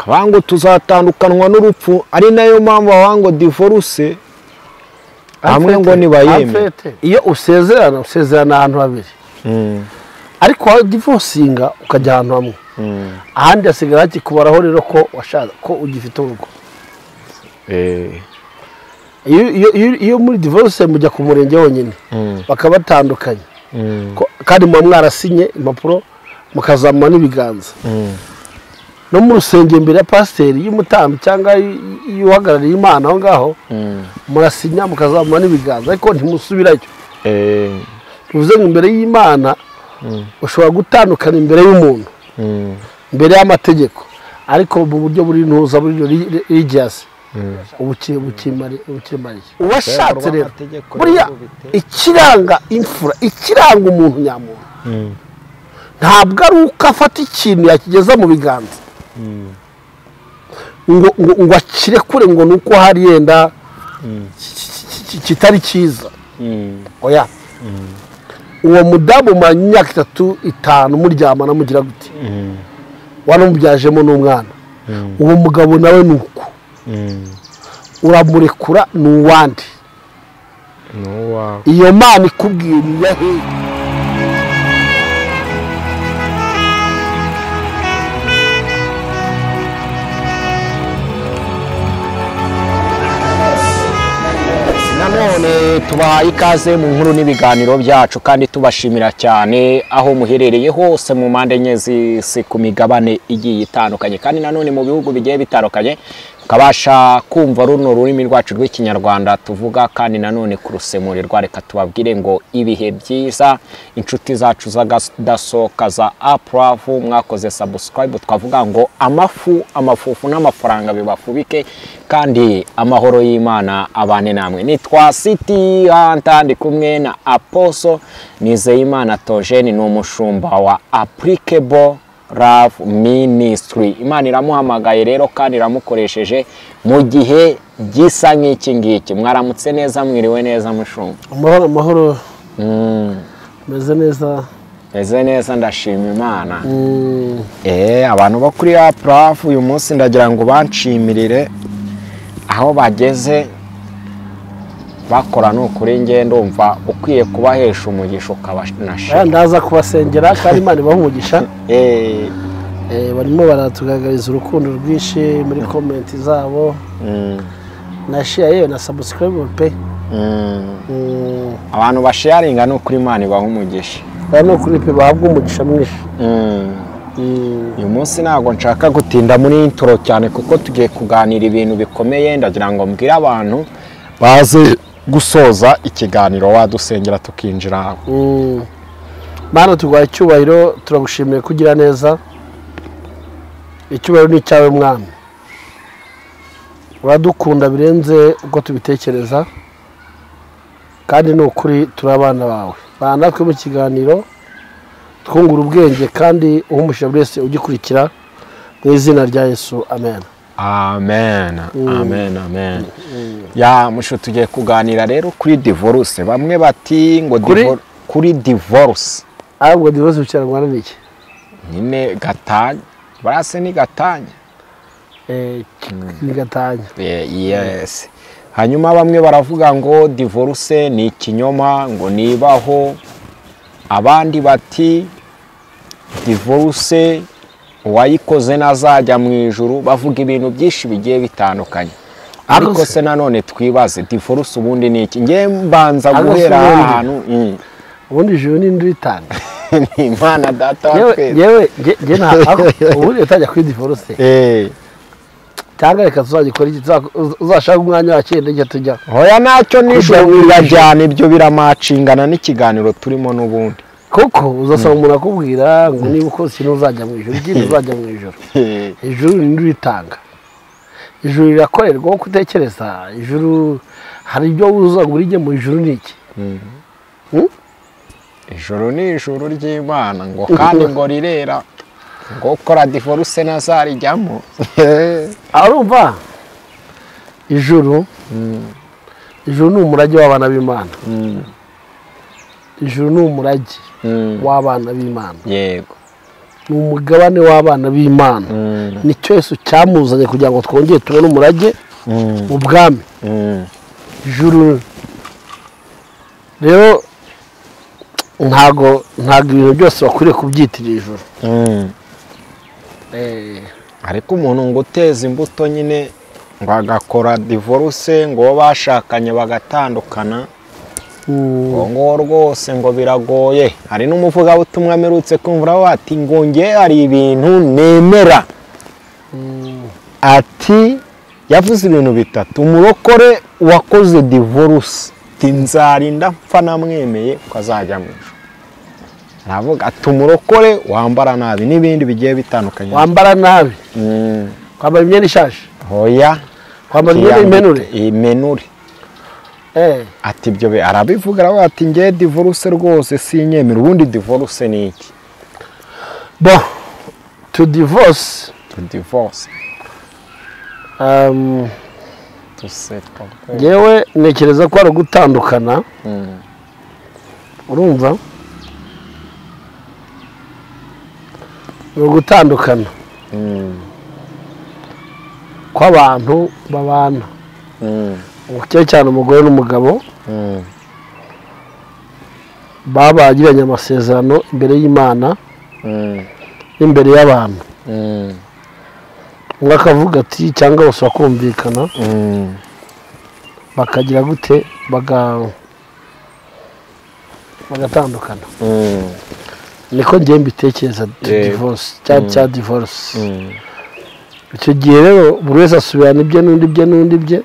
abango tuzatandukanwa n'urupfu ari nayo mpamvu abango divorce hamwe ngo nibayeme iyo usezerana ahantu habiri ariko wa divorcinga ukajya ahantu hamwe ahandi hasigara hakikubaraho rero ko washaka ko ugifite urugo iyo muri divorce mujya ku murenge wonyine bakabatandukanya kandi muba mwarasinye impapuro mukazamura n'ibiganza no mu rusengero imbere ya pasiteri y'umutambi cyangwa y'uhagarariye Imana aho ngaho murasinya mukazamura n'ibiganza ariko ntimusubirayo bivuze ngo imbere y'Imana ushobora gutandukana imbere y'umuntu imbere y'amategeko ariko mu buryo buri ntuza buri religious ubukimariye uwashatse rero buriya ikiranga imfura ikiranga umuntu nyamuntu ntabwo ari uko afata ikintu yakigeza mu biganza ngo akirekure ngo ni uko hari yenda kitari cyiza oya uwo mudamu mu myaka 3-5 muryamana mugira gute wanamubyajemo n'umwana uwo mugabo nawe ni uko uramurekura ni uwandi iyo Mana ikubwiriye he none tubahaye ikaze mu nkuru n'ibiganiro byacu kandi tubashimira cyane aho muherereye hose mu mpande enye z'isi ku migabane igiye itandukanye kandi nanone mu bihugu bigiye bitandukanye kabasha kumva runo rurimi rwacu rw'ikinyarwanda tuvuga kandi nanone kurusemurirwa reka tubabwire ngo ibihe byiza inshuti zacu z'agadasohoka za Uplove mwakoze subscribe twavuga ngo amafufu n'amafaranga bibafubike kandi amahoro y'Imana abane namwe nitwa City Hunter ndi kumwe na Apostle Nizeyimana Theogene ni umushumba wa Applicable Love Ministry. Imana iramuhamagaye rero kandi iramukoresheje mu gihe gisa nk'iki ngiki. Mwaramutse neza mwiriwe neza mushumba. Amahoro meze neza. Meze neza ndashima Imana. Abantu bo kuri Uplove uyu munsi ndagira ngo banshimirire aho bageze bakora n'ukuri nge ndumva ukwiye kubahesha umugisha ukabashimira. Ndaza kubasengera kandi Imana ibahumugisha. Barimo baratugaragariza urukundo rwinshi muri comment zabo. Na share na subscribe pe. Abantu basharinga n'ukuri Imana ibahumugisha. Bano kuri pe bahabwa umugisha mwinshi. Uyu munsi ntago nshaka gutinda muri intro cyane kuko tugiye kuganira ibintu bikomeye ndagira ngo mbwire abantu baze gusoza ikiganiro wadusengera tukinjira. Mana tugwaye icyubahiro turagushimiye kugira neza. Icyubahiro ni cyawe mwami. Uradukunda birenze uko tubitekereza. Kandi no kuri turabana bawe. Bana twe mu kiganiro twungura ubwenge kandi uhumusha bwese ugikurikira mu izina rya Yesu amen. Amen. Amen. Ya musho tugiye kuganira rero kuri divorce. Bamwe bati ngo kuri divorce. Ahubwo divorce cyangwa n'iki? Nyine gatanya. Barase ni gatanya. Ni gatanya. Yes. Hanyuma bamwe baravuga ngo divorce ni ikinyoma ngo nibaho. Abandi bati divorce wayikoze nazajya mu ijuru bavuga ibintu byinshi bigiye bitandukanye. Ariko se nanone twibaze divorce ubundi ni iki? Nge mbanza guhera ahantu ubundi ijuru ni nditanga. Ni Imana data wa twese. Yewe nta ubundi utajya kuri divorce. Cyangwa reka tuzagikora iki uzashaka umwanya wa cyenda njye tujya. Hoya nacyo nijoro birajyana ibyo biramacingana n'ikiganiro turimo n'ubundi. Kuko uzasaba umuntu akubwira ngo niba ukoze ikintu uzajya mu ijuru ikindi uzajya mu ijuru. Ijuru ni nditanga. Ijuru rirakorerwa uko utekereza. Ijuru hari ibyo uza burije mu ijuru niki? Ijuru ni ijuru ry'Imana ngo kandi ngo rirera ngo ukora divorce nazarijyamo. Arumva ijuru ijuru ni umurage w'abana b'Imana. Ijuru ni umurage w'abana b'Imana. Yego. ni umugabane w'abana b'Imana nicyo Yesu cyamuzanye kugira ngo twongere tubone umurage mu bwami ijuru rero ntago ibintu byose bakwiriye kubyitirira ijuru ariko umuntu ngo uteza imbuto nyine ngo agakora divorce ngo bashakanye bagatandukana ngo rwose ngo biragoye. Hari n'umuvugabutumwa amerutse kumvura ati ngo nge hari ibintu nemera ati yavuze ibintu bitatu. Umurokore wakoze divorce nzarinda mpfa namwemeye ko azajya mu ijuru. Aravuga ati umurokore wambara nabi n'ibindi bigiye bitandukanye. Wambara nabi kwambara imyenda ishaje hoya kwambara imyenda imenure ati ibyo be arabivuga aravuga ati nge divorce rwose sinyemera. Ubundi divorce ni iki? Bon, to divorce yewe ntekereza ko ari ugutandukana. urumva ni ugutandukana kw'abantu babana cyane cyane umugore n'umugabo bagiranye amasezerano imbere y'Imana n'imbere y'abantu. umwe akavuga ati cyangwa bose bakumvikana bakagira gute bagatandukana. niko ngiye mbitekereza divorce cya divorce. icyo gihe rero buri wese asubirana ibye n'undi bye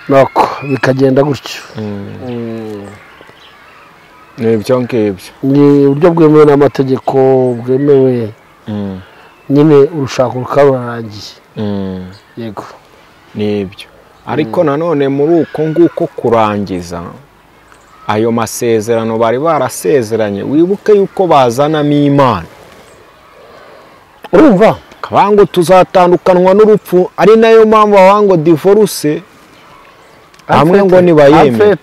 nuko bikagenda gutyo. n'ibyo ngibyo ni uburyo bwemewe n'amategeko bwemewe nyine urushako rukarangiye. yego n'ibyo ariko nanone muri uko nguko kurangiza ayo masezerano bari barasezeranye wibuke yuko bazanamo Imana. urumva kabango tuzatandukanwa n'urupfu ari nayo mpamvu bawango divorce hamwe ngo nibayeme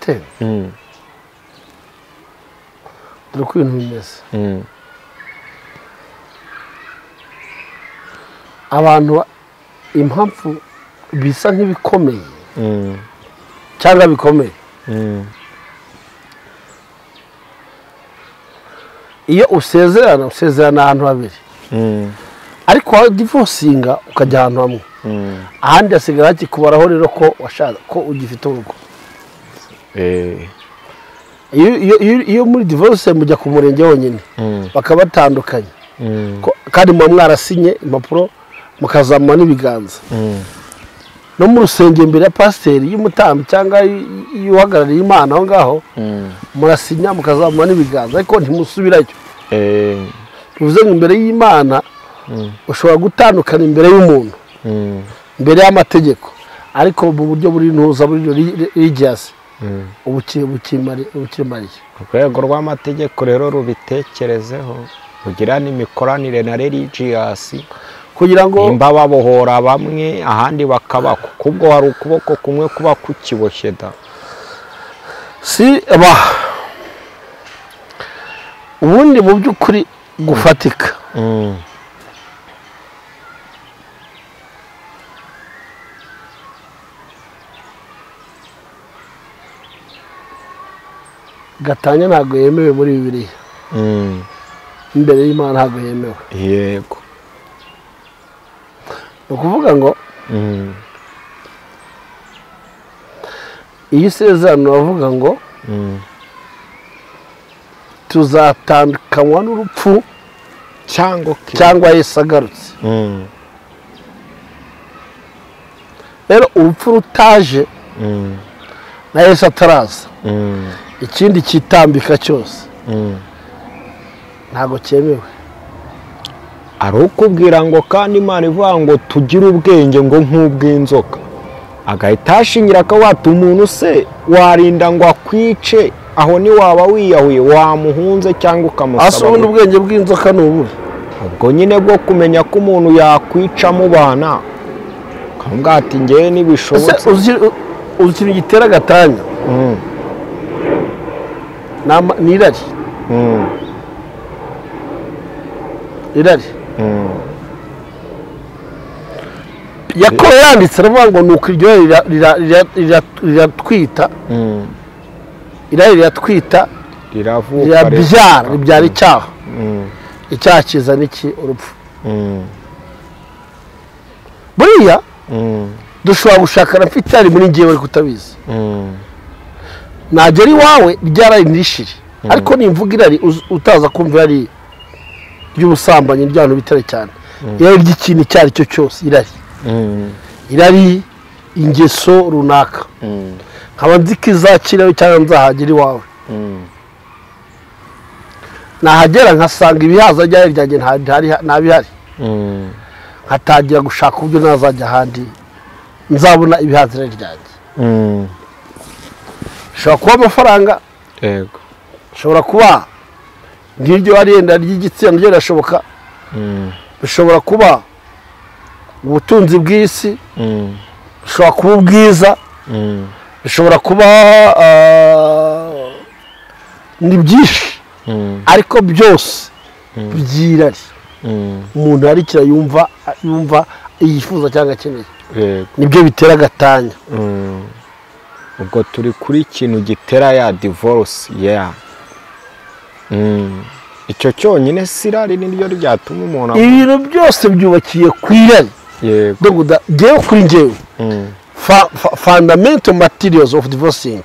dore ko ibintu bimeze. abantu impamvu bisa nk'ibikomeye cyangwa bikomeye iyo usezerana ahantu habiri ariko wa divorcinga ukajya ahantu hamwe ahandi hasigara hakikubaraho rero ko washaka ko ugifite urugo. iyo muri divorce mujya ku murenge wonyine bakabatandukanya kandi muba mwarasinye impapuro mukazamura n'ibiganza no mu rusengero imbere ya pasiteri y'umutambyi cyangwa y'uhagarariye Imana aho ngaho murasinya mukazamura n'ibiganza ariko ntimusubirayo. bivuze ngo imbere y'Imana ushobora gutandukana imbere y'umuntu imbere y'amategeko ariko mu buryo buri ntuza buri religious ubukimariye. urwego rw'amategeko rero rubitekerezeho kugira n'imikoranire na religious kugira ngo imba babohora bamwe ahandi bakaba kubwo hari ukuboko kumwe kuba kukiboshye da si ubundi mu by'ukuri gufatika gatanya ntabwo yemewe muri Bibiliya. imbere y'Imana ntabwo yemewe. yego ni ukuvuga ngo iyi sezerano bavuga ngo tuzatandukanywa n'urupfu cyangwa Yesu agarutse. rero urupfu rutaje na Yesu ataraza ikindi kitambika cyose ntabwo cyemewe. ari ukubwira ngo kandi Imana ivuga ngo tugire ubwenge ngo nk'ubw'inzoka agahita ashingira akawata umuntu se warinda ngo akwice aho ni waba wiyahuye wamuhunze cyangwa ukamusaba. ubundi ubwenge bw'inzoka ni ubuhe? ubwo nyine bwo kumenya ko umuntu yakwica mubana ukamubwira ati ngewe nibishobotse. uzi ikintu gitera agatanya ni irari. irari yakobo yanditse aravuga ngo nuko iryo riratwita irari riratwita ribyara icyaha icyaha kizana iki urupfu buriya dushobora gushakana mfite irari muri ngewe ariko utabizi nagera iwawe ryarari nirishire ariko nimvuga irari utaza kumva irari ry'ubusambanyi ry'abantu bitare cyane irari ry'ikintu icyo ari cyo cyose irari ingeso runaka nkaba nzi ko izakiraho cyangwa nzahagera iwawe nahagera nkasanga ibihaza ryari ryanjye ntabihari nkatangira gushaka uburyo nazajya ahandi nzabona ibihaza irari ryanjye bishobora kuba amafaranga bishobora kuba nk'iryo warenda ry'igitsina ryo rirashoboka bishobora kuba ubutunzi bw'isi bishobora kuba ubwiza bishobora kuba ni byinshi ariko byose byirari umuntu arikira yumva yifuza cyangwa akeneye nibyo bitera agatanya ubwo turi kuri ikintu gitera ya divorce icyo cyonyine sirari niryo ryatuma umuntu ibintu byose byubakiye ku irari ngewe kuri ngewe fundamental materials of divorcing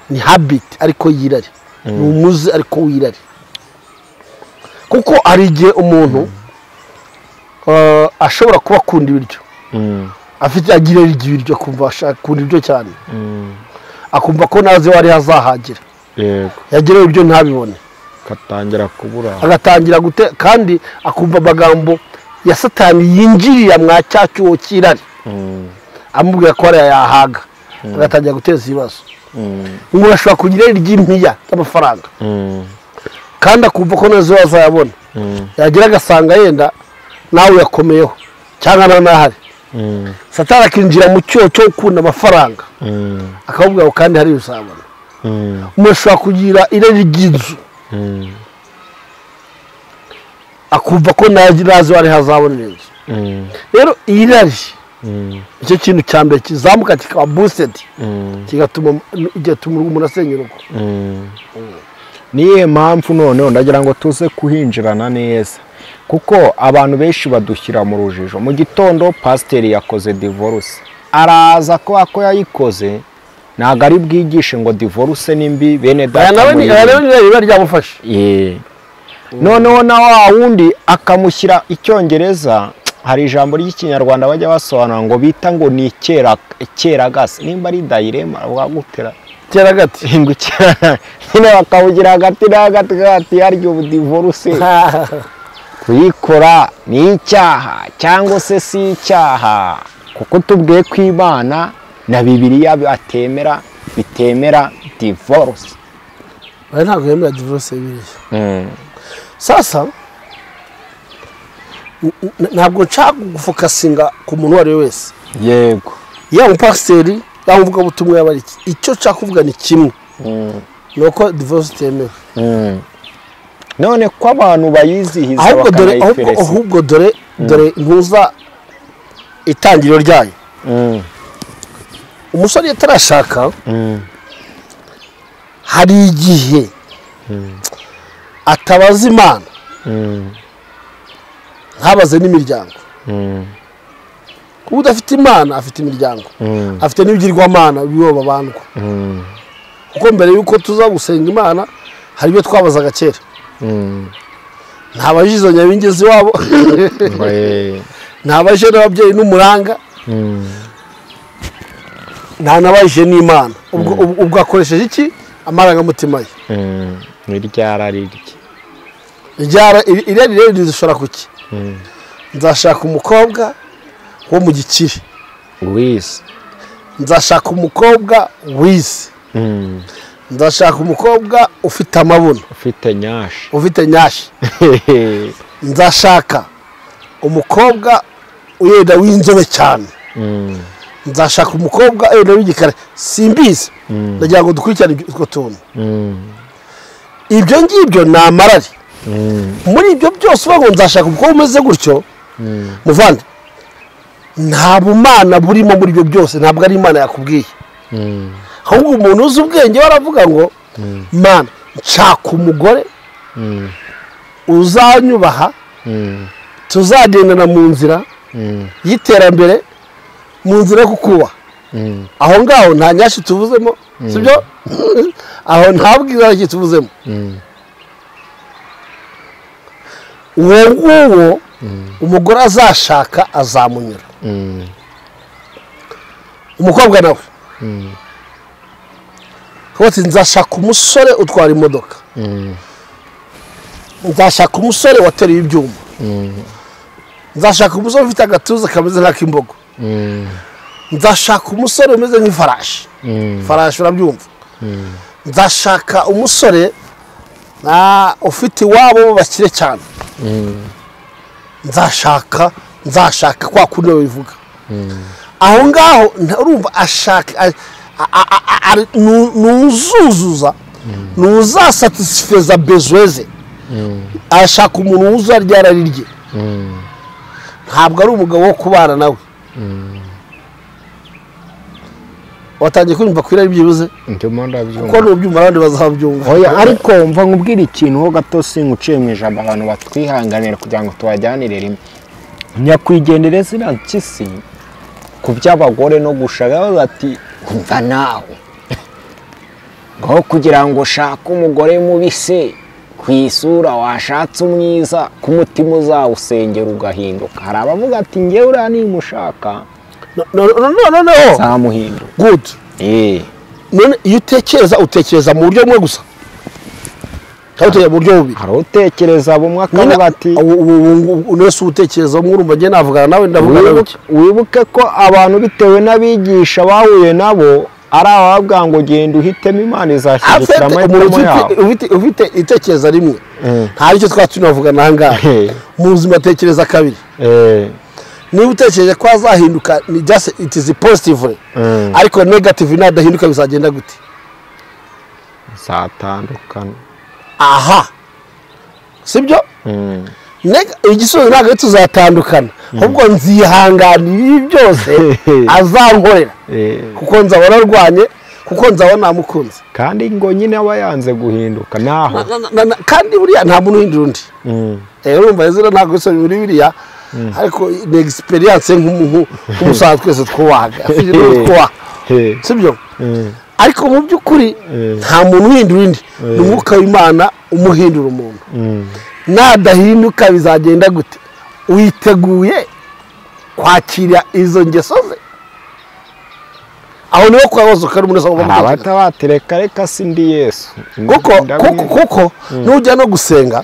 ni habit ariko yirari ni umuzi ariko wirari kuko hari igihe umuntu ashobora kuba akunda ibiryo afite agira ibiryo akumva ashaka kunda ibiryo cyane akumva ko naze wari hazahagira yagira ibiryo ntabibone agatangira gute kandi akumva amagambo ya satani yinjirira mwa cyacyuho kirari amubwira ko ari yahaga agatangira guteza ibibazo umuntu ashobora kugira iry'impiya y'amafaranga kandi akumva ko nazo wazayabona yagira agasanga yenda nawe yakomeyeho cyangwa nanahari satani akinjira mu cyoho cyo gukunda amafaranga akabubwira ko kandi hari uzabona umuntu ashobora kugira irari ry'inzu akumva ko nazo wari hazabonera inzu rero irari icyo kintu cya mbere kizamuka kikaba boosted kigatuma umuntu asenya urugo niyo mpamvu noneho ndagira ngo tuze kuhinjirana neza kuko abantu benshi badushyira mu rujijo mu gitondo pasiteri yakoze divorce araza ko yayikoze ntabwo ari bwigishe ngo divorce ni mbi bene data nawe ryamufashe noneho na wa wundi akamushyira icyongereza hari ijambo ry'ikinyarwanda bajya basobanura ngo bita ngo ni icyeragasi nimba ari dayirema wagutera cyeragati ngo nyine bakawugira hagati na hagati harya ubu divorce kuyikora ni icyaha cyangwa se si icyaha kuko tubwiye ko Imana na Bibiliya bitemera divorce ntabwo yemera divorce Bibiliya sasa ntabwo nshaka gufokasinga ku muntu uwo ari we wese yego yaba umupasiteri yaba umuvugabutumwa yaba iki icyo nshaka kuvuga ni kimwe ni uko divorce itemewe none ko abantu bayizihiza bakanayiferesa ahubwo dore ntuza itangiriro ryayo umusore yatarashaka hari igihe atabaza Imana ntabaze n'imiryango kuba udafite Imana afite imiryango afite n'ibigirwamana bibo babandwa kuko mbere yuko tuza gusenga Imana hari ibyo twabazaga kera ntabaje izo nyabingezi wabo ntabaje n'ababyeyi n'umuranga nta nabaje n'Imana ubwo akoresheje iki amarangamutima ye irari rero rizishora kuki nzashaka umukobwa wo mu gikire wize nzashaka umukobwa wize nzashaka umukobwa ufite amabuno ufite nyashi nzashaka umukobwa uyenda w'inzobe cyane nzashaka umukobwa uyenda w'igikara simbizi ndagira ngo dukurikirane utwo tuntu ibyo ngibyo ni amarari muri ibyo byose uvuga ngo nzashaka kuko umeze gutyo muvande nta bumana burimo muri ibyo byose ntabwo ari imana yakubwiye ahubwo umuntu uzi ubwenge waravuga ngo mana nshaka umugore uzanyubaha tuzagendana mu nzira y'iterambere mu nzira yo kukubaha aho ngaho nta nyashi tuvuzemo sibyo aho nta bwiza tuvuzemo uwo nguwo umugore azashaka azamunyura umukobwa nawe kose nzashaka umusore utwara imodoka nzashaka umusore wateruye ibyuma nzashaka umusore ufite agatuza kameze nk'ak'imbogo nzashaka umusore umeze nk'ifarashi farashi urabyumva nzashaka umusore ufite iwabo bakire cyane nzashaka kwa kundi bivuga aho ngaho urumva ashaka nuzuzuza nuzasatisfeza bezweze ashaka umuntu wuzuza ryarari rye ntabwo ari umugabo wo kubana nawe watangiye kumva kwira byibuze ndimo ndabyumva kuko n'ubyumva abandi bazabyumva oya ariko mva nkubwira ikintu ho gato singuciye mu ijambo abantu batwihanganira kugira ngo tubajyanire rimwe nyakwigendere zina mpyisi ku by'abagore no gushaka bati kumva nawe ngo kugira ngo ushake umugore mubise ku isura washatse umwiza ku mutima uzawusengera ugahinduka hari abavuga ati ngewe uriya nimushaka noneho zamuhinduka good none iyo utekereza mu buryo bumwe gusa cyangwa mu buryo bubiri hari utekereza bumwe akavuga ati unese utekereza umwe urumva ngiye navugana nawe ndavuga nawe wibuke ko abantu bitewe n'abigisha bahuye nabo ari ababwa ngo genda uhitemo imana izashyigikira amahitamo yawe ufite itekereza rimwe nta icyo twaba tunavugana aha ngaha mu buzima atekereza kabiri niba utekereje ko azahinduka ni just it is positive ariko negative nadahinduka bizagenda gute zatandukana aha sibyo igisubizo ntabwo tuzatandukana ahubwo nzihanganira ibi byose azankorera kuko nzabona arwanye kuko nzabona namukunze kandi ngo nyine aba yanze guhinduka naho kandi buriya nta muntu uhindura undi urumva ezira ntabwo bisa muri biriya ariko ni experience nk'umusaza twese twubahaga sibyo ariko mu by'ukuri nta muntu uhindura undi ni umwuka w'imana umuhindura umuntu nadahinduka bizagenda gute witeguye kwakira izo ngeso ze aho niho kwabazo kari umuntu asaba abatabatereka reka sindi Yesu kuko nujya no gusenga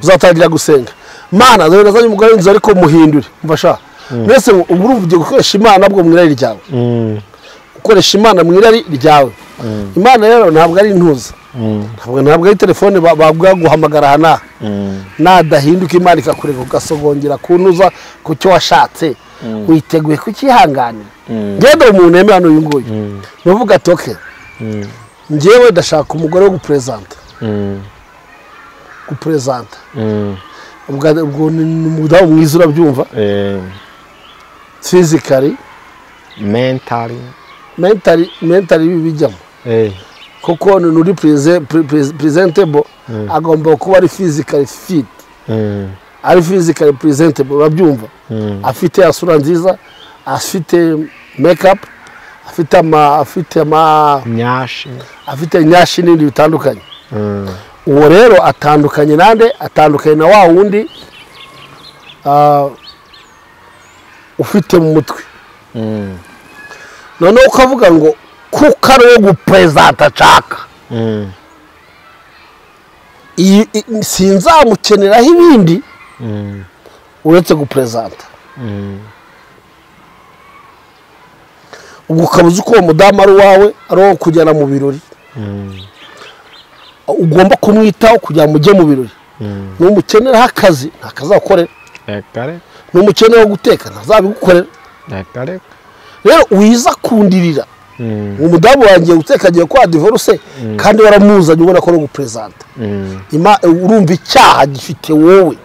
uzatangira gusenga mana dore nazanye umugore nzi ariko muhindure mfasha mbese uburu ugiye gukoresha imana bwo mwirari ryawe ukoresha imana mwirari ryawe imana rero ntabwo ari intuza ntabwo ari telefone babwa guhamagara hana nadahinduka imana ikakureka ugasogongera kuntuza ku cyo washatse witeguye kukihanganira ngende umuntu yemera hano uyu nguyu nuvuga ati okay ngewe ndashaka umugore wo gupresenta ubwo ni umudamu mwiza urabyumva physically mentally bijyamo kuko nuri presentable agomba kuba ari physically fit ari physically presentable urabyumva afite asura nziza afite makeup afite nyashi n'ibindi bitandukanye uwo rero atandukanye nande atandukanye na wa wundi ufite mu mutwe noneho ukavuga ngo kuko ari uwo gupresenta nshaka sinzamukeneraho ibindi uretse gupresenta ubwo ukabuze uko uwo mudamu ari uwawe ari uwo kujyana mu birori ugomba kumwitaho kugira ngo ujye mu birori numukeneraho akazi ntakazagukorera numukeneraho guteka ntazabigukorera rero wiza kundirira umudamu wangiye guteka agiye kwa divorce kandi waramuzanye ubona ko no gupresenta urumva icyaha gifite wowe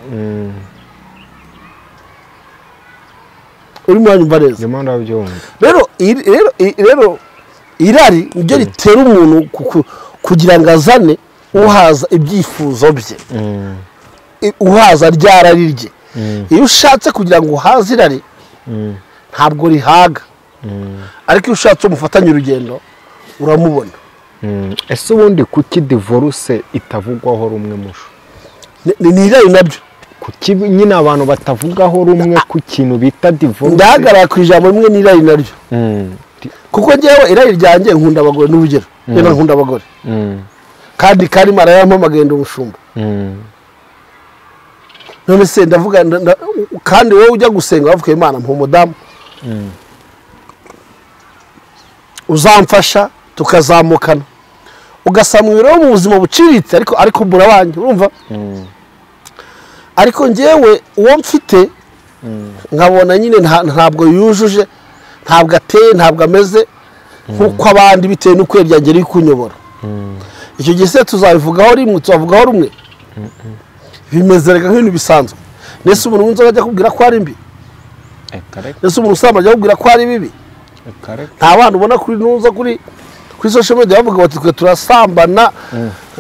uri mwanyumva neza rero irari nibyo ritera umuntu kugira ngo azane uhaza ibyifuzo bye uhaza ryarari rye iyo ushatse kugira ngo uhaze irari ntabwo rihaga ariko iyo ushatse umufatanye urugendo uramubona ese ubundi kuki divorce itavugwaho rumwe musho ni irari nabyo kuki nyine abantu batavugaho rumwe ku kintu bita divorce ndahagarara ku ijambo rimwe n'irari naryo kuko njyewe irari ryanjye nkunda abagore n'urugero rero nkunda abagore kandi karimo arayampamagaye ndi umushumba none se ndavuga kandi wowe ujya gusenga wavuga Imana mpa umudamu uzamfasha tukazamukana ugasamwira mu buzima buciritse ariko burabanje urumva ariko njyewe uwo mfite nkabona nyine ntabwo yujuje ntabwo ateye ntabwo ameze nk'uko abandi bitewe n'uko ryanjye riri kunyobora icyo gihe se tuzabivugaho rimwe tuzavugaho rumwe bimeze reka nk'ibintu bisanzwe nese umuntu w'inzoga ajya kubwira ko ari mbi nese umuntu usamba ajya kubwira ko ari bibi nta bana ubona kuri nuza kuri social media bavuga bati twe turasambana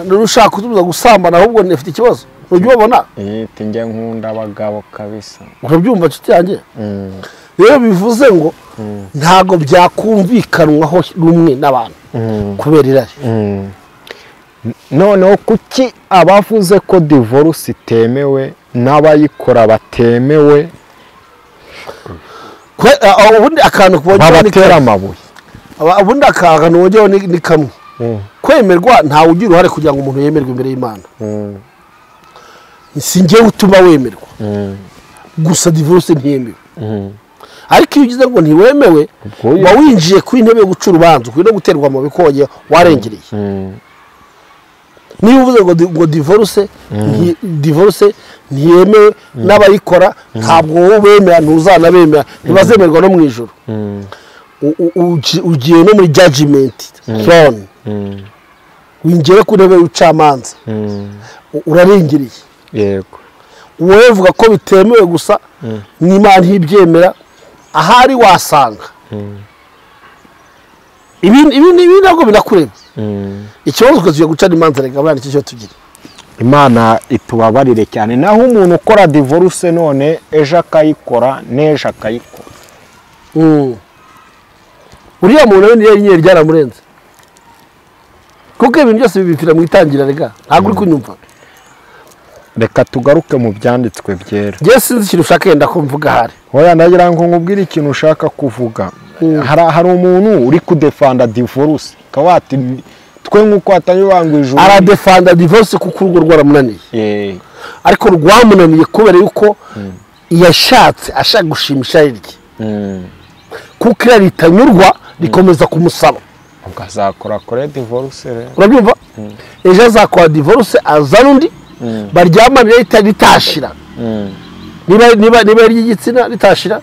n'ushaka kutubuza gusambana ahubwo nifite ikibazo ujye ubona njye nkunda abagabo kabisa urabyumva nshuti yanjye rero bivuze ngo ntago byakumvikanwaho rumwe n'abantu kubera irari noneho kuki abavuze ko divorce itemewe n'abayikora batemewe ubundi akantu babatera amabuye ubundi akantu wongeraho ni kamwe kwemerwa ntawe ugira uruhare kugira ngo umuntu yemerwe imbere y'Imana si njyewe utuma wemerwa gusa divorce ntiyemewe ariko iyo ugize ngo ntiwemewe uba winjiye ku intebe yo guca urubanza ukwiye no guterwa amabuye ko warengereye niba uvuze ngo divorce ntiyemewe n'abayikora ntabwo wowe ubemera ntuzanabemera ntibazemerwa no mu ijoro ugiye no muri judgment throne winjire ku ntebe y'ubucamanza urarengereye yego wowe uvuga ko bitemewe gusa n'Imana ntibyemera ahari wasanga ibi ntabwo binakureba ikibazo tugiye guca n'imanza reka bwana icyo tugira Imana itubabarire cyane naho umuntu ukora divorce none ejo akayikora n'ejo akayikora uriya muntu niyo ryaramurenze kuko ibintu byose bibifira mu itangira rega ntabwo uri kunyumva reka tugaruke mu byanditswe byera njye sinzi ikintu ushaka yenda ko mvuga ahari hoya ndagira ngo nkubwire ikintu ushaka kuvuga hari umuntu uri kudefanda divorce kawati twe nk'uko atanyibanga ijuru aradefanda divorce kuko urugo rwaramunaniye ariko rwamunaniye kubera yuko yashatse ashaka gushimisha irye kuko irari ritanyurwa rikomeza kumusaba ukazakora kore divorce rero urabyumva ejo azakora divorce azana undi baryamana ritashira niba ry'igitsina ritashira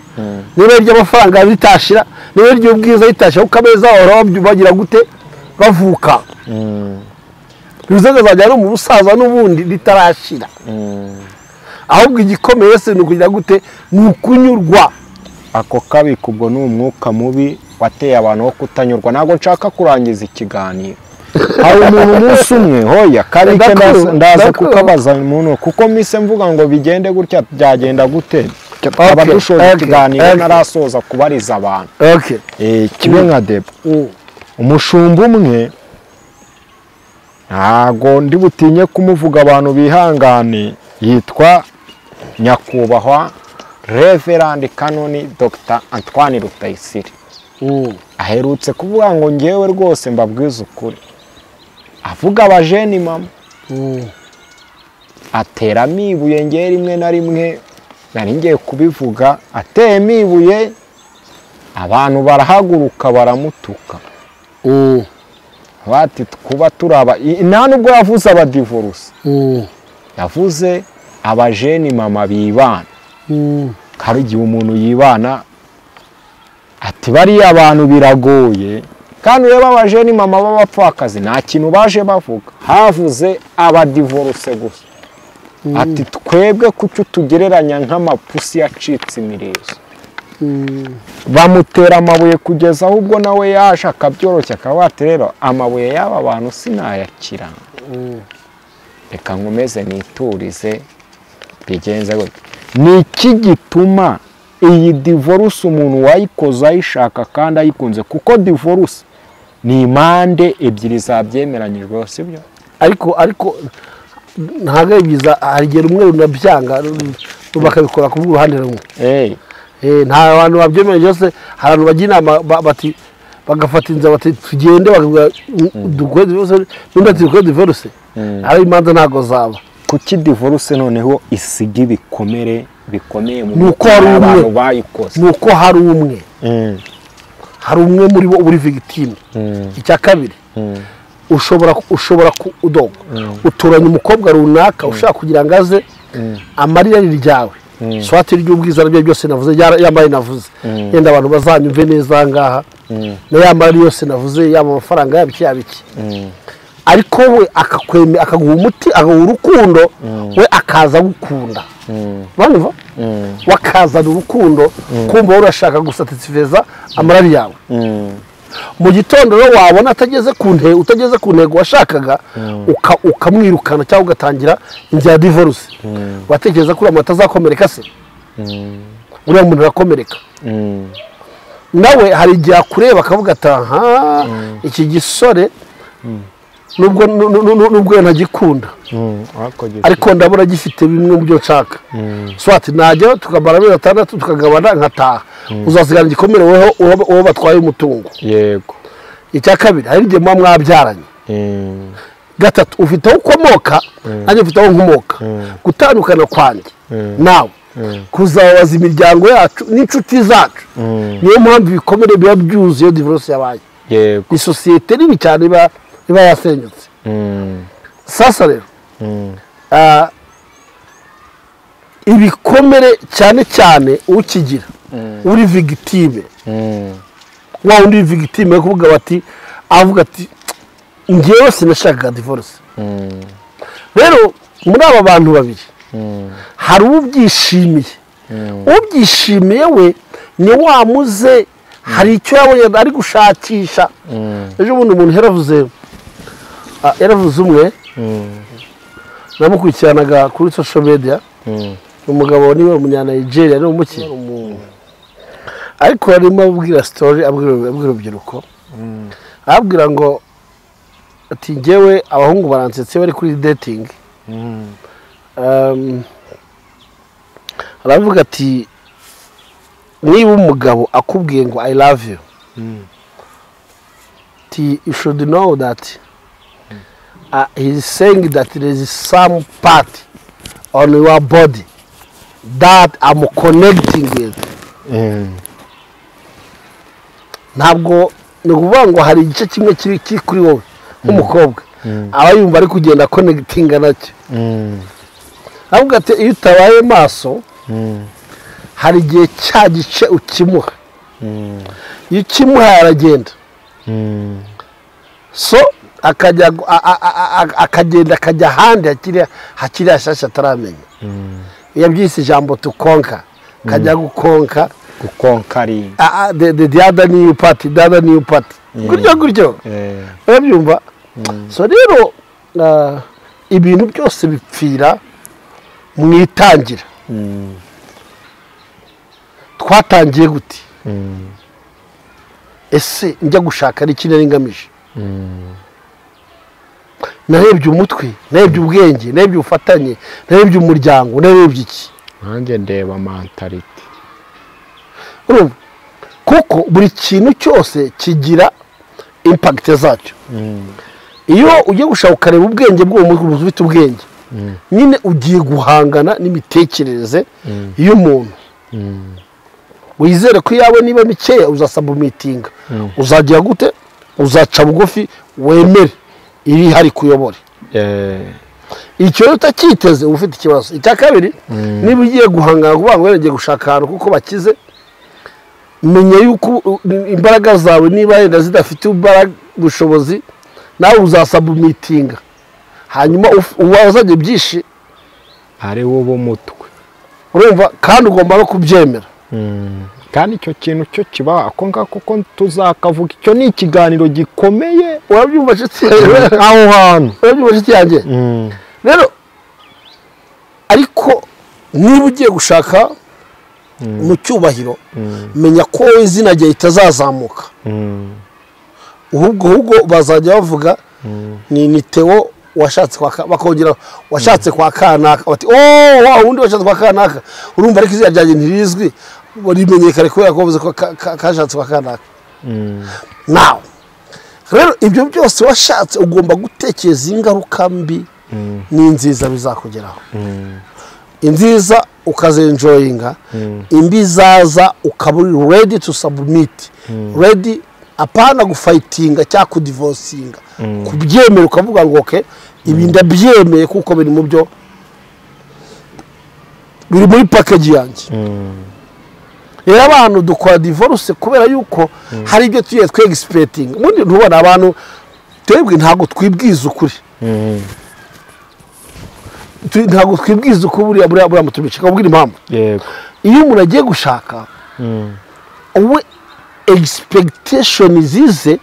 niba ry'amafaranga ritashira niba ry'ubwiza ritashira kuko ameza ahora bagira gute bavuka bivuze ngo azajya mu busaza n'ubundi ritarashira ahubwo igikomeye wese ni ukugira gute ni ukunyurwa ako kabiko ubwo ni umwuka mubi wateye abantu wo kutanyurwa ntabwo nshaka kurangiza ikiganiro hari umuntu umunsi umwe hoya karike ndaza kukabaza umuntu kuko mise mvuga ngo bigende gutya byagenda gute abadushoje ikiganiro narasoza kubariza abantu kimwe nka deba umushumba umwe ntago ndi butinye kumuvuga abantu bihangane yitwa nyakubahwa Reverend Kanoni Dr Antoine Rutayisire aherutse kuvuga ngo ngewe rwose mbabwiza ukuri avuga abajeni mama ateramo ibuye ngewe rimwe na rimwe nari ngiye kubivuga ateyemo ibuye abantu barahaguruka baramutuka bati kuba turaba nta nubwo yavuze abadivorce yavuze abajeni mama bibana hari igihe umuntu yibana ati bariya abantu biragoye kandi ureba abajeni mama b'abapfakazi nta kintu baje bavuga, havuze abadivorce gusa. Ati twebwe kucyo tugereranya nk'amapusi yacitse imirizo. Bamutera amabuye kugeza ahubwo nawe yaje akabyoroshya akavuga ati rero amabuye y'aba bantu sinayakira, reka nkomeze niturize bigenze gutya. Ni iki gituma iyi divorce umuntu wayikoze ayishaka kandi ayikunze? Kuko divorce ni impande ebyiri zabyemeranyijweho, sibyo? ariko ntabwo byiza, hari igihe rumwe runabyanga bakabikora ku ruhande rumwe. Nta bantu babyemereye byose, hari abantu bajya inama bati bagafata inzira bati tugende dukore divorce, ari imanza ntago zaba. Kuki divorce noneho isiga ibikomere bikomeye mu nuko hari abantu bayikoze? Nuko hari umwe muri bo uri victime. Icya kabiri, ushobora uturanye umukobwa runaka ushaka kugira ngo aze amarira ryawe, swati ry'ubwiza nabyo byose navuze, yambaye navuze yenda abantu bazanyumve neza ngaha, na yambaye yose navuze, yaba amafaranga yabiki ariko we akaguha umuti, agaha urukundo, we akaza gukunda. Banyumva? Wakazana urukundo, kumva urashaka gusatisfeza amarari yawe. Mu gitondo rero wabona atageze ku ntego washakaga, ukamwirukana cyangwa ugatangira inzira ya divorce. Watekereza ko amata azakomereka se? Uriya muntu arakomereka. Nawe hari igihe akureba akavuga ati aha, iki gisore nubwo ntagikunda, ariko ndabona gifite bimwe mu byo nshaka. Swati najya tukamara amezi 6 tukagabana nkataha, uzasigana igikomere wowe batwaye umutungo. Yego. Icya kabiri, hari igihe muba mwabyaranye. Gatatu, ufite aho ukomoka, nanjye ufite aho nkomoka. Gutandukana kwanjye nawe kuzabaza imiryango yacu n'inshuti zacu, niyo mpamvu ibikomere biba byuzuye divorce yabaye. Yego. Ni sosiyete nini cyane iba yasenyutse. Sasa rero ibikomere cyane ukigira uri victime, wa undi victime kuvuga bati avuga ati ngewe sinashaka divorce. Rero muri aba bantu babiri hari ubyishimiye we ni wamuze, hari icyo yabonye ari gushakisha. Ejo bundi umuntu yaravuze umwe namukurikiranaga kuri social media, umugabo niwe umunya-Nigeria, ni umuki, ariko arimo abwira story, abwira urubyiruko, abwira ngo ati ngewe abahungu baransetse bari kuri dating. Aravuga ati niba umugabo akubwiye ngo I love you, you should know that he is saying that there is some part on your body that I'm connecting with. Ntabwo ni ukuvuga ngo hari igice kimwe kiri kuri wowe nk'umukobwa aba yumva ari kugenda connectinga nacyo. Avuga ati iyo utabaye maso, hari igihe cya gice ukimuha, iyo ukimuha aragenda, so akagenda akajya ahandi hakiri hashashe ataramenya. Iyo byise ijambo tukonka, kajya gukonka the other new party, gutyo urabyumva. So rero ibintu byose bipfira mu itangira. Twatangiye gute? Ese njya gushaka ari kinari ngamije? Narebye umutwe, narebye ubwenge, narebye ubufatanye, narebye umuryango, narebye iki? Nanjye ndeba mentality. Kuko buri kintu cyose kigira impact zacyo. Iyo ugiye gushaka ukareba ubwenge bw'uwo muntu ufite ubwenge, nyine ugiye guhangana n'imitekerereze y'umuntu. Wizere ko yawe niba mikeya uzasaba meeting, uzagira gute, uzaca bugufi wemere iri hari kuyobora. Icyo utakiteze ufite ikibazo. Icya kabiri, niba ugiye guhangana kuvuga ngo ngiye gushaka ahantu kuko bakize, menya yuko imbaraga zawe niba yenda zidafite ubushobozi nawe uzasabumitinga hanyuma uwazanye byinshi ari wo b'umutwe urumva kandi ugomba no kubyemera kandi icyo kintu cyo kiba ako ngako ko tuzakavuga icyo ni ikiganiro gikomeye urabyumva nshuti aho hantu urabyumva nshuti yanjye rero ariko niba ugiye gushaka mu cyubahiro menya ko izina ryawe ritazazamuka ahubwo bazajya bavuga ni Theo washatse bakongera washatse kwa kanaka bati undi washatse kwa kanaka urumva ariko izina ryanjye ntirizwi rimenyekane kubera ko bavuze ko kashatse kwa kanaka now rero ibyo byose washatse ugomba gutekereza ingaruka mbi n'inziza bizakugeraho inziza ukazenjoyinga imbi zaza ukaba ready to submit ready apana gufightinga cyangwa kudivorcinga kubyemera ukavuga ngo okay ibi ndabyemeye kuko biri mu byo biri muri package yanjye rero abantu dukora divorce kubera yuko hari ibyo tugiye expecting ubundi ntubona abantu twebwe ntago twibwiza ukuri ntago twibwiza uko buriya mutumice kabwira impamvu yego iyo umuntu agiye gushaka we expectation zize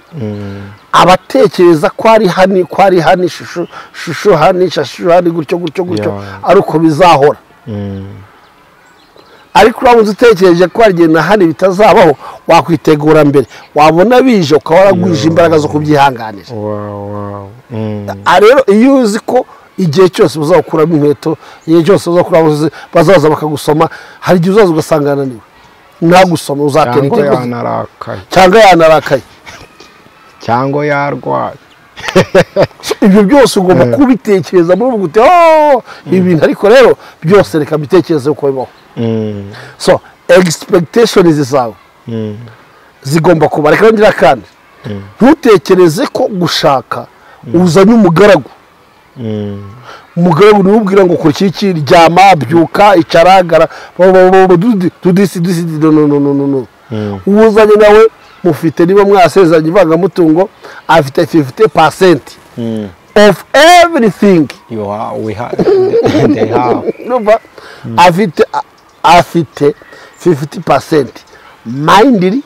abatekereza ko ari hani shusho hani gutyo ariko bizahora ariko uramuze utekereje ko ari na hani bitazabaho wakwitegura mbere wabona bije ukaba waragwije imbaraga zo kubyihanganira rero iyo uzi ko igihe cyose uzakuramo inkweto igihe cyose uzakuramo bazaza bakagusoma hari igihe uzaza ugasangana niwe ntagusoma uzatera ikibazo cyangwa yanarakaye cyangwa yarwaye ibyo byose ugomba kubitekereza muri ubu gute ibintu ariko rero byose reka bitekereze uko bibaho so expectations zawe zigomba kuba reka ngira kandi ntutekereze ko gushaka uzanye umugaragu umugaragu niwe ubwira ngo kora iki ryama byuka icaragara tudisi no uzanye nawe mufite niba mwasezanye ivangamutungo afite 50% of everything they have afite 50% mindly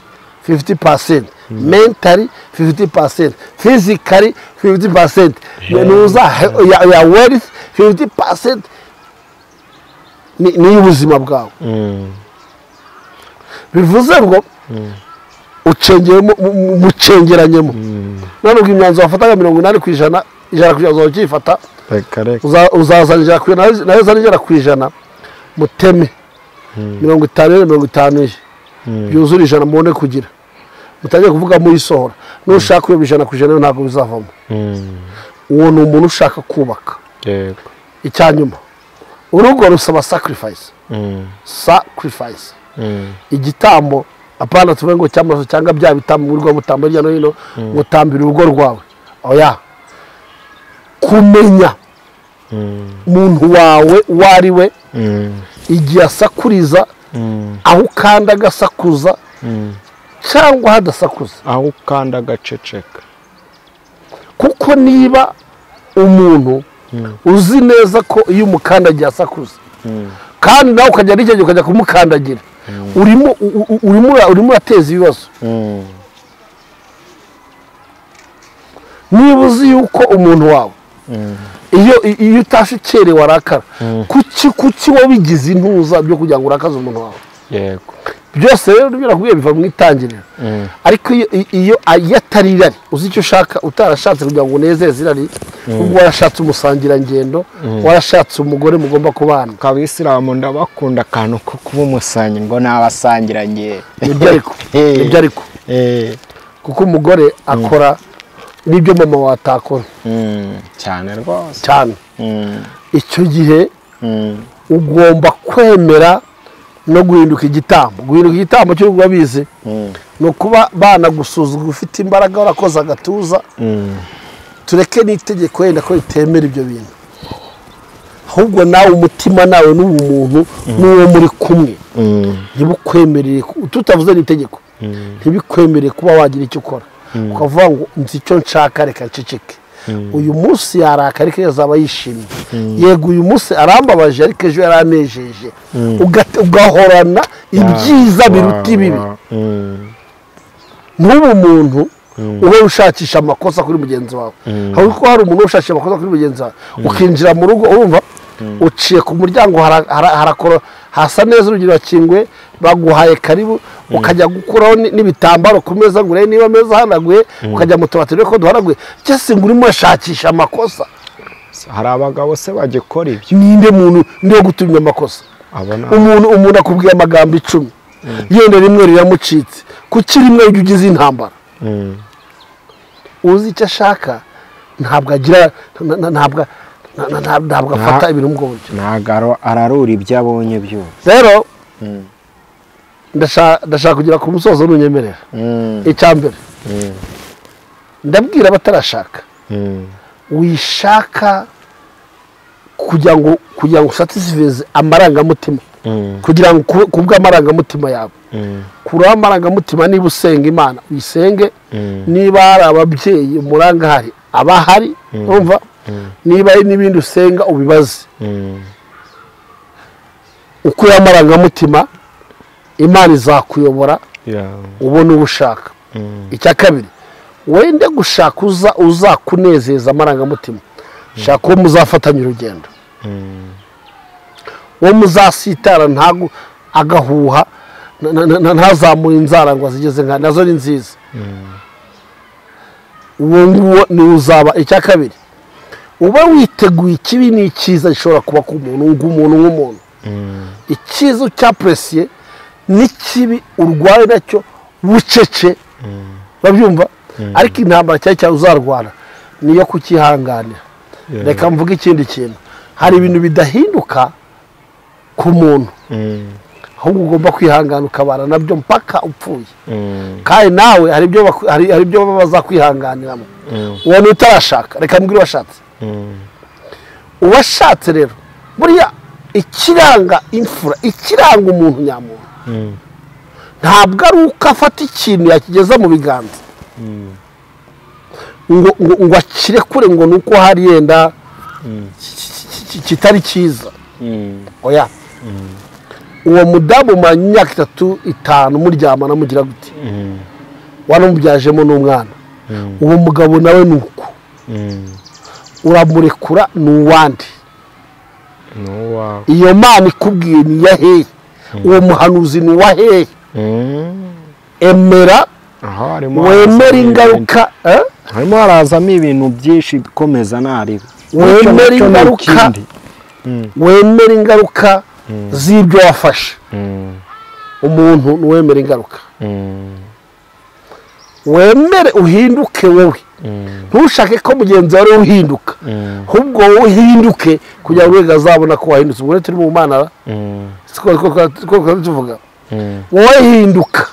50% mentally 50% physically 50% ya wealth 50% ni ubuzima bwawe bivuze ngo mucengeranyemo none ubwo imyanzuro wafataga 80% ijana kujya uzifata uzazana ijana ku ijana muteme 50 byuzura ijana mubone kugira mutajya kuvuga mu isohora nushaka iyo ijana ku ijana ntabwo bizavamo uwo ni umuntu ushaka kubaka icyanyuma urugo rusaba sacrifice igitambo apana tuvuge ngo cyamaso cyangwa bya bitambo urwo mutambo rya no hino gutambira urugo rwawe oya kumenya umuntu wawe wari we igihe asakuriza aho ukanda agasakuza cyangwa hadasakuza aho ukanda agaceceka kuko niba umuntu uzi neza ko iyo umukandagiye asakuza kandi nawe ukajya n'icyo ukajya kumukandagira urimo urateza ibibazo niba uzi yuko umuntu wawe iyo utashekerewe arakara kuki wabigize intuza byo kugira ngo urakaze umuntu wawe yego byose rero birakubwiye biva mu itangiriro ariko iyo atari irari uzi icyo ushaka utarashatse kugira ngo unezeze irari ubwo warashatse umusangirangendo warashatse umugore mugomba kubana kabisilamu ndabakunda akantu ko kuba umusanyi ngo nabasangirangendo nibyo ariko kuko umugore akora nibyo mama watakora cyane rwose cyane icyo gihe ugomba kwemera no guhinduka igitambo cyo babizi no kuba bana gusuzugura ufite imbaraga warakoze agatuza tureke n'itegeko yenda ko ritemera ibyo bintu ahubwo nawe umutima nawe n'umuntu n'uwo muri kumwe ntibukwemerere tutavuze n'itegeko ntibikwemerere kuba wagira icyo ukora ukavuga ngo nzi icyo nshaka reka nceceke uyu munsi yaraka ariko yazaba yishimye yego uyu munsi arambabaje ariko ejo yaranejeje ugahorana ibyiza biruta ibibi n'ubu muntu ube ushakisha amakosa kuri mugenzi wawe ahubwo hari umuntu ushakisha amakosa kuri mugenzi wawe ukinjira mu rugo urumva uciye ku muryango harakora hasa neza urugero wakingwe baguhaye karibu ukajya gukuraho n'ibitambaro ku meza ngo urebe niba ameza hanaguye ukajya mu tubati ko duhanaguye cyose ngo urimo urashakisha amakosa hari abagabo se bagikora ibyo ninde muntu ndiyo gutumya amakosa umuntu akubwiye amagambo 10 yenda rimwe riramucitse kuki rimwe ugize intambara uzi icyo ashaka ntabwo agira ntabwo afata ibintu mu buryo ntabwo ararura ibyo abonye byose rero ndashaka kugira ku musozo n'unyemerera icyambere ndabwira abatarashaka wishaka kugira ngo usatisfize amarangamutima kugira ngo kubwa amarangamutima yawe kuraho amarangamutima niba usenga Imana uyisenge niba hari ababyeyi umuranga hari abahari urumva niba ari n'ibindi usenga ubibaze uko amarangamutima Imana izakuyobora ubona ubushaka icya kabiri wende gushaka uzakunezeza amarangamutima shaka uwo muzafatanya urugendo uwo muzasitara ntago agahuha ntazamura inzara ngo zigeze nka nazo ni nziza uwo nguwo ni uzaba icya kabiri uba witeguye ikibi n'ikiza gishobora kuba ku muntu nk'umuntu ikiza cyapresiye n'ikibi urwaye nacyo bucece babyumva ariko intambara cyane uzarwana niyo kukihanganira reka mvuga ikindi kintu hari ibintu bidahinduka ku muntu ahubwo ugomba kwihangana ukabana nabyo mpaka upfuye kandi nawe hari ibyo bazakwihanganiramo uwo ni utarashaka reka mbwira uwashatse uwashatse rero buriya ikiranga imfura ikiranga umuntu nyamuntu ntabwo ari uko afata ikintu yakigeza mu biganza ngo akire kure ngo ni uko hari yenda kitari cyiza oya uwo mudamu mu myaka 3-5 muryamana mugira gute wanamubyajemo n'umwana uwo mugabo nawe ni uko uramurekura n'uwandi iyo Mana ikubwiye ni yahehe uwo muhanuzi ni wahehe emera wemera ingaruka harimo harazamo ibintu byinshi bikomeza nari wemera ingaruka z'ibyo wafashe umuntu nuwemera ingaruka wemere uhinduke wowe ntushake ko mugenzi wawe uhinduka ahubwo wowe uhinduke kugira ngo azabona ko wahindutse ubwo turi mu Mana ko tuvuga wowe hinduka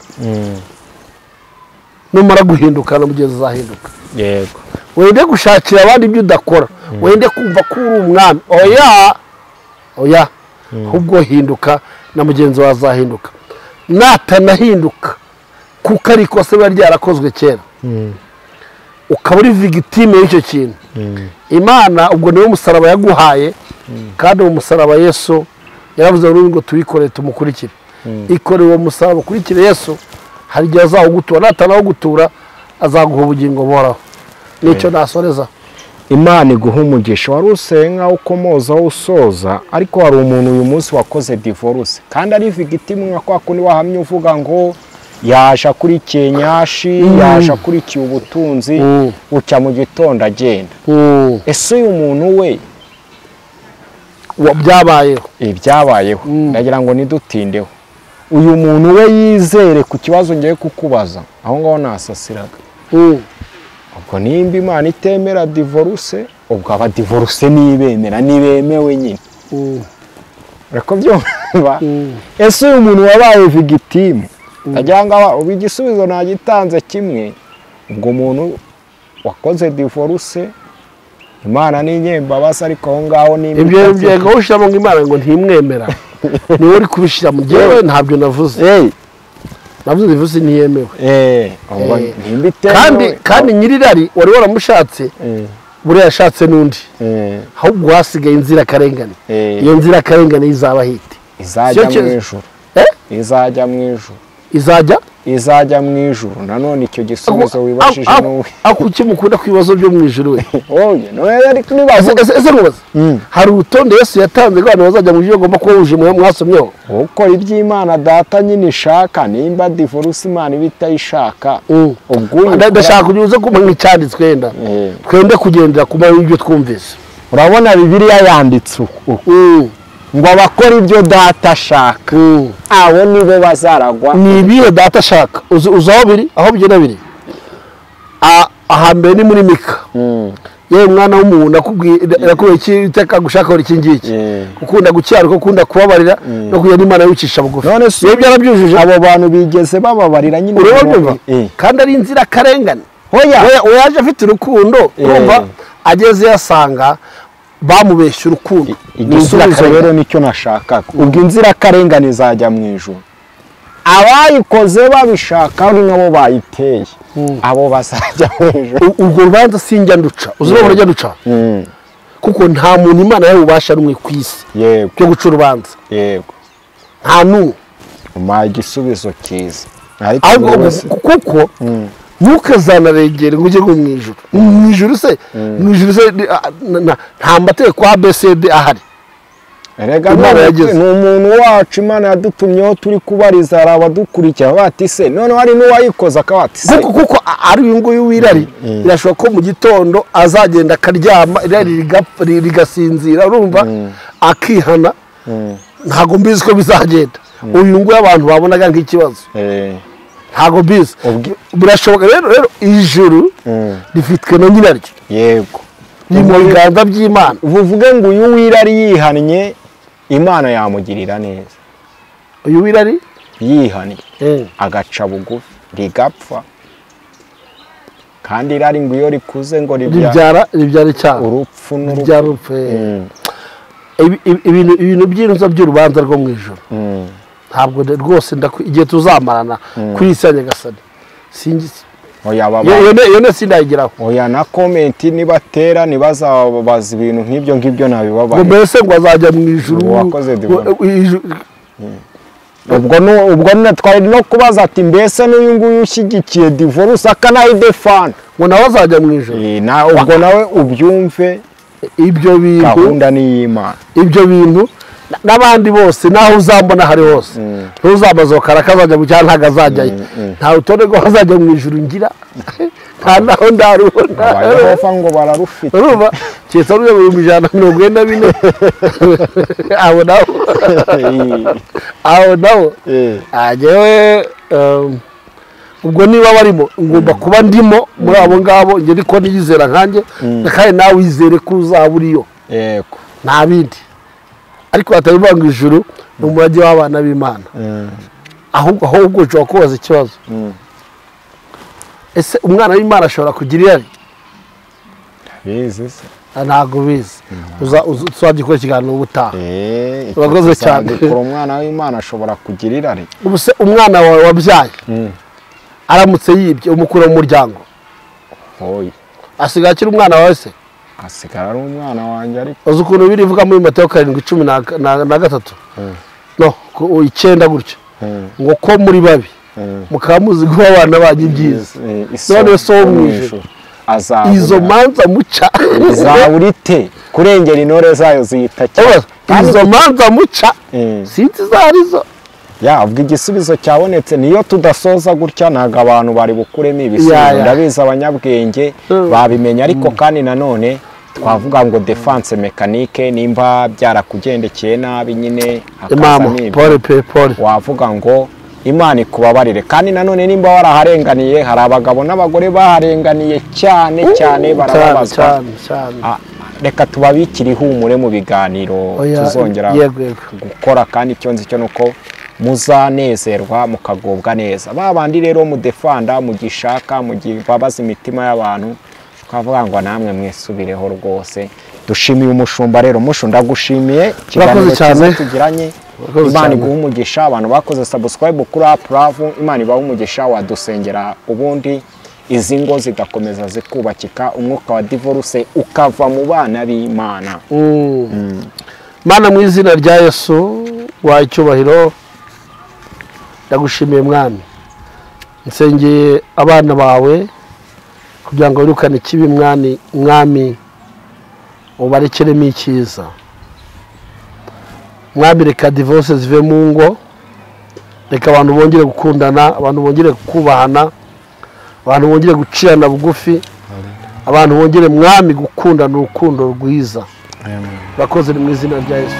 numara guhinduka na mugenzi azahinduka yego wende gushakira abandi ibyo udakora wende kumva ko uri umwami oya ahubwo hinduka na mugenzi wawe azahinduka natanahinduka kuko ari ikosa biba ryarakozwe kera ukaba uri victime y'icyo kintu Imana ubwo niwe musaraba yaguhaye kandi uwo musaraba Yesu yaravuze ngo tuwikore tumukurikire ikore uwo musaraba ukurikire Yesu hari igihe azawugutura natanaho gutura azaguha ubugingo buhoraho nicyo nasoreza Imana iguha umugisha wari usenga ukomozaho usoza ariko hari umuntu uyu munsi wakoze divorce kandi ari victime nka kwa kundi wahamye uvuga ngo yaje kuri Kenyashi yaje kuri Kiubutunzi ucya mu gitondo agenda ese uyu muntu we byabayeho ndagira ngo nidutindeho uyu muntu we yizere ku kibazo ngiye kukubaza aho ngaho nasasiraga ubwo nimba Imana itemera divorce ubwo aba divorce nibemera nibemewe nyine reko byumva ese uyu muntu wabaye victime ndagira ngo ubigisubizo nagitanze kimwe ubwo muntu wakoze divorce Imana ni nyembabazi ariko aho ngaho ni ibyo byego ushiramo ngo Imana ngo ntimwemera niwe uri kubishira mu gihe ntabyo navuze navuze divorce ntiyemewe ubwo ntimbitemewe kandi nyirirari wari waramushatse buriya yashatse n'undi ahubwo hasigaye inzirakarengane iyo nzirakarengane izaba hite izajya mu ijuru izajya mu ijuru izajya mu ijuru nanone icyo gisubizo wibashije n'uwe ako kuki mukunda ku bibazo byo mu ijuru we ese nkubaza hari urutonde Yesu yatanze ngo abantu bazajya mu ijuru bagomba kuba buje mwasomyeho ukora iby'Imana data nyine ishaka nimba divorce Imana ibitayishaka ubwo ndashaka kunyuze kuma nk'icyanditswe wenda twende kugendera kuma ibyo twumvise urabona Bibiliya yanditse ngo abakora ibyo data ashaka abo nibo bazaragwa ni ibihe data ashaka uzaho biri aho bigenda biri ahambere ni muri Mika yewe mwana w'umuntu nakubwiye iki iteka gushaka buri kingiki ukunda gucyarwa ukunda kubabarira no kuya n'Imana yicisha bugufi none se byarabyujuje abo bantu bigeze bababarira nyine kandi ari inzira karengane oyaje afite urukundo urumva ageze yasanga bamubeshya urukundo igisubizo rero nicyo nashaka ubwo inzira karengane izajya mu ijuru abayikoze babishaka ari nabo bayiteye abo bazajya mu ijuru ubwo rubanza sinjya nduca uzaba urajya nduca kuko nta muntu Imana yawe ubasha rumwe ku isi cyo guca urubanza nta n'umwe uma igisubizo cyiza kuko ntukazanaregere ngo ujye mu ijuru se nta mategeko ABCD ahari erega ni umuntu wacu Imana yadutumyeho turi kubariza hari abadukurikira bati se none hari n'uwayikoze akabati se kuko ari uyu nguyu wirari birashoboka ko mu gitondo azagenda akaryama irari rigasinzira urumva akihana ntabwo mbizi ko bizagenda uyu nguyu abantu babonaga nk'ikibazo ntabwo bizi birashoboka rero ijuru rifitwe na nyiraryo yego ni mu biganza by'Imana uvuge ngo uyu wirari yihannye Imana yamugirira neza uyu wirari yihannye agaca bugufi rigapfa kandi irari ngo iyo rikuze ngo ribyara icyaha urupfu n'urupfu ibintu by'inzu by'urubanza rwo mu ijuru ntabwo rwose igihe tuzamarana kuri isi ya Nyagasani singize iyo sindayigiraho oya na komenti nibatera nibazababaza ibintu nk'ibyo nabibabaye mbese ngo azajya mu ijuru wakoze ubwo twari no kubaza ati mbese n'uyu nguyu ushyigikiye divorce akanayidefana ngo nawe azajya mu ijuru ubwo nawe ubyumve ibyo bintu gahunda ni y'Imana ibyo bintu n'abandi bose naho uzambona hari hose ntuzamazokara kazajya mu cyangwa ntago azajyayo nta rutonde rwo azajya mu ijuru ngira nta naho ndarubona abayehova ngo bararufite urumva cyetse ari 194 abo naho ajyewe ubwo niba barimo ngomba kuba ndimo muri abo ngabo nge ariko niyizera nkanjye kandi nawe wizere ko uzaba uriyo yego nta bindi ariko atabivanga ijuru ni umurage w'abana b'Imana ahubwo ushobora kubaza ikibazo ese umwana w'Imana ashobora kugira irari bizi se ntabwo bizi uzagikora ikiganiro ubutaha urakoze cyane umwana w'Imana ashobora kugira irari ubu se umwana wawe wabyaye aramutse yibye umukura mu muryango asigaye akiri umwana wawe se asigara ari umwana wanjye ariko uzi ukuntu birivuga muri Matayo 7:13 no 9 gutyo ngo ko muri babi mukaba muzi guha abana banyu byiza none so mwijuru izo manza muca zaburite kurengera intore zayo ziyita cyane izo manza muca sinzi zarizo ubwo igisubizo cyabonetse niyo tudasoza gutya ntago abantu bari bukuremo ibisubizo ndabizi abanyabwenge babimenya ariko kandi nanone twavuga ngo defense mécanique nimba byarakugendekeye nabi nyine wavuga ngo Imana ikubabarire kandi nanone nimba waraharenganiye hari abagabo n'abagore baharenganiye cyane barababazwa reka tubabikire ihumure mu biganiro tuzongera gukora kandi icyo nzi cyo nuko muzanezerwa mukagobwa neza babandi rero mudefanda mugishaka mugibabaza imitima y'abantu twavuga ngo namwe mwisubireho rwose dushimiye umushumba rero ndagushimiye kiganiro cyane tugiranye Imana iguha umugisha abantu bakoze subscribe kuri Aplove, Imana ibaha umugisha, wadusengera ubundi izi ngo zigakomeza zikubakika, umwuka wa divorce ukava mu bana b'Imana. Mana mu izina rya Yesu wa icyubahiro ndagushimiye mwami, nsengeye abana bawe kugira ngo wirukane ikibi mwami ubarekeremo icyiza mwami. Reka divorce zive mu ngo, reka abantu bongere gukundana, abantu bongere kubahana, abantu bongere gucirana bugufi, abantu bongere mwami gukundana urukundo rwiza. Bakoze mu izina rya Yesu.